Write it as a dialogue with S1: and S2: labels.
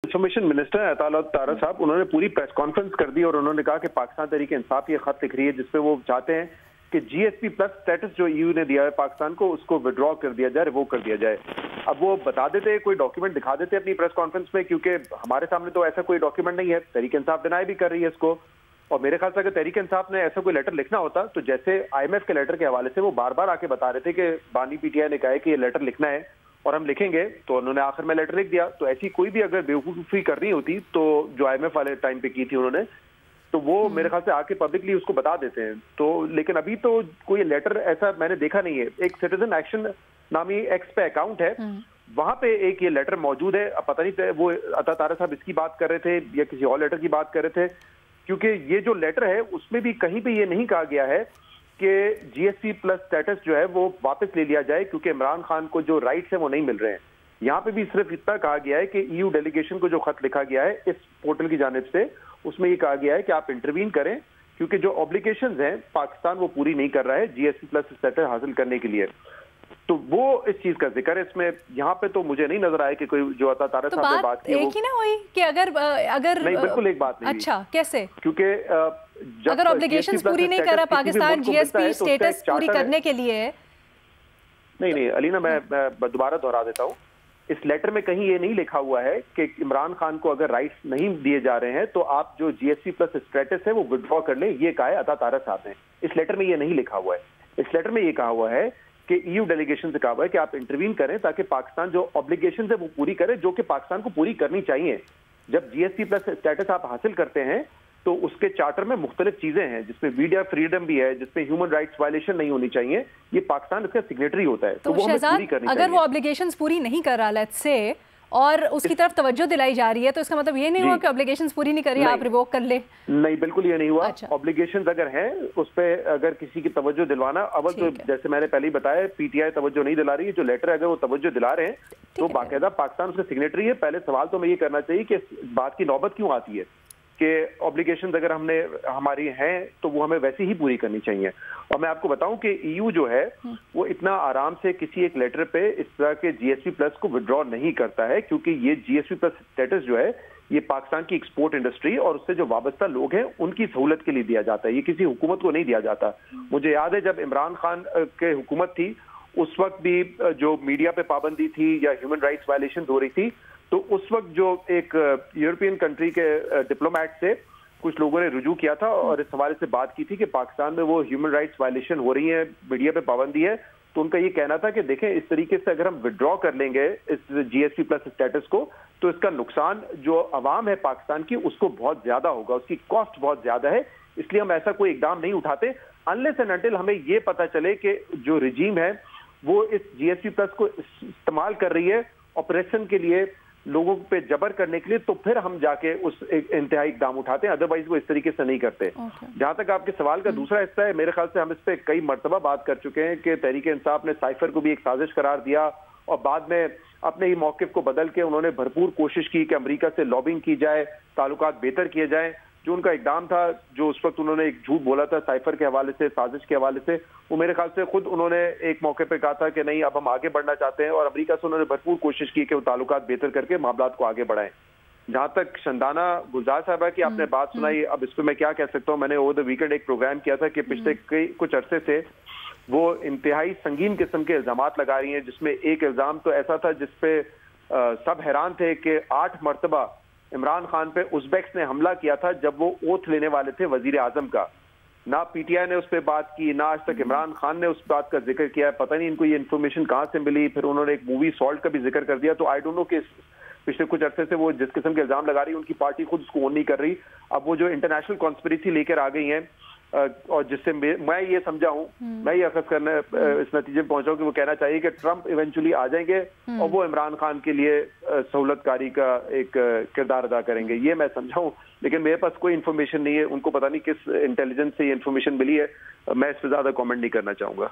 S1: Information minister है अताउल्लाह तारा साहब, उन्होंने पूरी प्रेस कॉन्फ्रेंस कर दी और उन्होंने कहा कि पाकिस्तान तहरीक इंसाफ ये खत लिख रही है जिसपे वो चाहते हैं कि जीएसपी प्लस स्टेटस जो ईयू ने दिया है पाकिस्तान को, उसको विड्रॉ कर दिया जाए, रिवोक कर दिया जाए। अब वो बता देते, कोई डॉक्यूमेंट दिखा देते अपनी प्रेस कॉन्फ्रेंस में, क्योंकि हमारे सामने तो ऐसा कोई डॉक्यूमेंट नहीं है। तहरीक इंसाफ डिनाई भी कर रही है इसको, और मेरे ख्याल से अगर तहरीक इंसाफ ने ऐसा कोई लेटर लिखना होता तो जैसे IMF के लेटर के हवाले से वो बार बार आके बता रहे थे कि बानी PTI ने कहा है कि ये लेटर लिखना है और हम लिखेंगे, तो उन्होंने आखिर में लेटर लिख दिया। तो ऐसी कोई भी अगर बेवकूफ़ी करनी होती तो जो IMF वाले टाइम पे की थी उन्होंने, तो वो मेरे ख्याल से आके पब्लिकली उसको बता देते हैं। तो लेकिन अभी तो कोई लेटर ऐसा मैंने देखा नहीं है। एक सिटीजन एक्शन नामी एक्स पे अकाउंट है, वहां पे एक ये लेटर मौजूद है। अब पता नहीं वो अता तारा साहब इसकी बात कर रहे थे या किसी और लेटर की बात कर रहे थे, क्योंकि ये जो लेटर है उसमें भी कहीं पे ये नहीं कहा गया है कि GSP प्लस स्टेटस जो है वो वापस ले लिया जाए, क्योंकि इमरान खान को जो राइट्स है वो नहीं मिल रहे हैं। यहाँ पे भी सिर्फ इतना कहा गया है कि EU डेलीगेशन को जो खत लिखा गया है इस पोर्टल की जानिब से, उसमें ये कहा गया है कि आप इंटरवीन करें, क्योंकि जो ऑब्लिगेशंस हैं पाकिस्तान वो पूरी नहीं कर रहा है GSP प्लस स्टेटस हासिल करने के लिए। तो वो इस चीज का जिक्र है इसमें। यहाँ पे तो मुझे नहीं नजर आया कि कोई जो अता तारा साहब ने बात की
S2: एक ही ना हुई कि अगर
S1: नहीं, बिल्कुल एक बात नहीं।
S2: अच्छा, कैसे?
S1: क्योंकि
S2: अगर ऑब्लिगेशंस पूरी नहीं कर रहा पाकिस्तान GSP स्टेटस पूरी करने के लिए।
S1: नहीं अलीना, मैं दोबारा दोहरा देता हूँ, इस लेटर में कहीं ये नहीं लिखा हुआ है कि इमरान खान को अगर राइट्स नहीं दिए जा रहे हैं तो आप जो GSP प्लस स्टेटस है वो विड्रॉ कर लें, ये कहा है अता तारा साहब ने। इस लेटर में ये नहीं लिखा हुआ है। इस लेटर में ये कहा हुआ है कि EU डेलीगेशन से कहा हुआ है कि आप इंटरवीन करें ताकि पाकिस्तान जो ऑब्लिगेशन है वो पूरी करे, जो कि पाकिस्तान को पूरी करनी चाहिए। जब GSP प्लस स्टेटस आप हासिल करते हैं तो उसके चार्टर में मुख्तलिफ चीजें हैं, जिसमें मीडिया फ्रीडम भी है, जिसमें ह्यूमन राइट्स वायलेशन नहीं होनी चाहिए। ये पाकिस्तान इसका सिग्नेटरी होता है, तो वो हमें पूरी करनी चाहिए।
S2: अगर वो ऑब्लिगेशंस पूरी नहीं कर रहा लेट्स से और उसकी तरफ तवज्जो दिलाई जा रही है, तो इसका मतलब ये नहीं हुआ कि ऑब्लिगेशंस पूरी नहीं करी आप रिवोक कर ले?
S1: नहीं, बिल्कुल ये नहीं हुआ। ऑब्लिगेशंस अगर हैं उस पे अगर किसी की तवज्जो दिलवाना, अव्वल तो जैसे मैंने पहले ही बताया PTI तवज्जो नहीं दिला रही है। जो लेटर है अगर वो तवज्जो दिला रहे हैं तो बाकायदा पाकिस्तान उसका सिग्नेटरी है। पहले सवाल तो मैं ये करना चाहिए कि बात की नौबत क्यों आती है कि ऑब्लिगेशंस अगर हमारी हैं तो वो हमें वैसे ही पूरी करनी चाहिए। और मैं आपको बताऊं कि EU जो है वो इतना आराम से किसी एक लेटर पे इस तरह के GSP प्लस को विड्रॉ नहीं करता है, क्योंकि ये GSP प्लस स्टेटस जो है ये पाकिस्तान की एक्सपोर्ट इंडस्ट्री और उससे जो वाबस्ता लोग हैं उनकी सहूलत के लिए दिया जाता है, ये किसी हुकूमत को नहीं दिया जाता। मुझे याद है जब इमरान खान के हुकूमत थी उस वक्त भी जो मीडिया पे पाबंदी थी या ह्यूमन राइट्स वायलेशन हो रही थी, तो उस वक्त जो एक यूरोपियन कंट्री के डिप्लोमेट से कुछ लोगों ने रुजू किया था और इस हवाले से बात की थी कि पाकिस्तान में वो ह्यूमन राइट्स वायलेशन हो रही है, मीडिया पे पाबंदी है। तो उनका ये कहना था कि देखें इस तरीके से अगर हम विड्रॉ कर लेंगे इस GSP प्लस स्टेटस को तो इसका नुकसान जो अवाम है पाकिस्तान की उसको बहुत ज्यादा होगा, उसकी कॉस्ट बहुत ज्यादा है, इसलिए हम ऐसा कोई इकदाम नहीं उठाते अनलेस एंड अनटिल हमें ये पता चले कि जो रिजीम है वो इस GSP प्लस को इस्तेमाल कर रही है ऑपरेशन के लिए, लोगों पे जबर करने के लिए, तो फिर हम जाके उस इंतहाई इकदाम उठाते हैं, अदरवाइज वो इस तरीके से नहीं करते। जहां तक आपके सवाल का दूसरा हिस्सा है, मेरे ख्याल से हम इस पे कई मर्तबा बात कर चुके हैं कि तहरीक इंसाफ ने साइफर को भी एक साजिश करार दिया और बाद में अपने ही मौकिफ को बदल के उन्होंने भरपूर कोशिश की कि अमेरिका से लॉबिंग की जाए, ताल्लुकात बेहतर किए जाए। जो उनका इकदाम था, जो उस वक्त उन्होंने एक झूठ बोला था साइफर के हवाले से, साजिश के हवाले से, वो मेरे ख्याल से खुद उन्होंने एक मौके पे कहा था कि नहीं अब हम आगे बढ़ना चाहते हैं, और अमेरिका से उन्होंने भरपूर कोशिश की कि वो ताल्लुकात बेहतर करके मामलात को आगे बढ़ाएं। जहां तक शंदाना गुलजार साहबा की आपने बात सुनाई, अब इस पर मैं क्या कह सकता हूँ, मैंने ओवर द वीकेंड एक प्रोग्राम किया था कि पिछले कुछ अरसे से वो इंतहाई संगीन किस्म के इल्जामात लगा रही हैं, जिसमें एक इल्जाम तो ऐसा था जिसपे सब हैरान थे कि 8 मरतबा इमरान खान पे उज़्बेक्स ने हमला किया था जब वो ओथ लेने वाले थे वजीर आजम का। ना PTI ने उस पर बात की, ना आज तक इमरान खान ने उस बात का जिक्र किया। पता नहीं इनको ये इन्फॉर्मेशन कहाँ से मिली। फिर उन्होंने एक मूवी सॉल्ट का भी जिक्र कर दिया। तो आई डोंट नो कि पिछले कुछ अरसे से वो जिस किस्म के इल्जाम लगा रही है उनकी पार्टी खुद उसको ओन नहीं कर रही। अब वो जो इंटरनेशनल कॉन्स्पिरेसी लेकर आ गई हैं और जिससे मैं ये समझा हूँ, मैं ये अखज़ करने इस नतीजे में पहुंचा हूँ कि वो कहना चाहिए कि ट्रंप इवेंचुअली आ जाएंगे और वो इमरान खान के लिए सहूलतकारी का एक किरदार अदा करेंगे, ये मैं समझा हूँ। लेकिन मेरे पास कोई इन्फॉर्मेशन नहीं है, उनको पता नहीं किस इंटेलिजेंस से ये इन्फॉर्मेशन मिली है, मैं इस पर ज्यादा कमेंट नहीं करना चाहूंगा।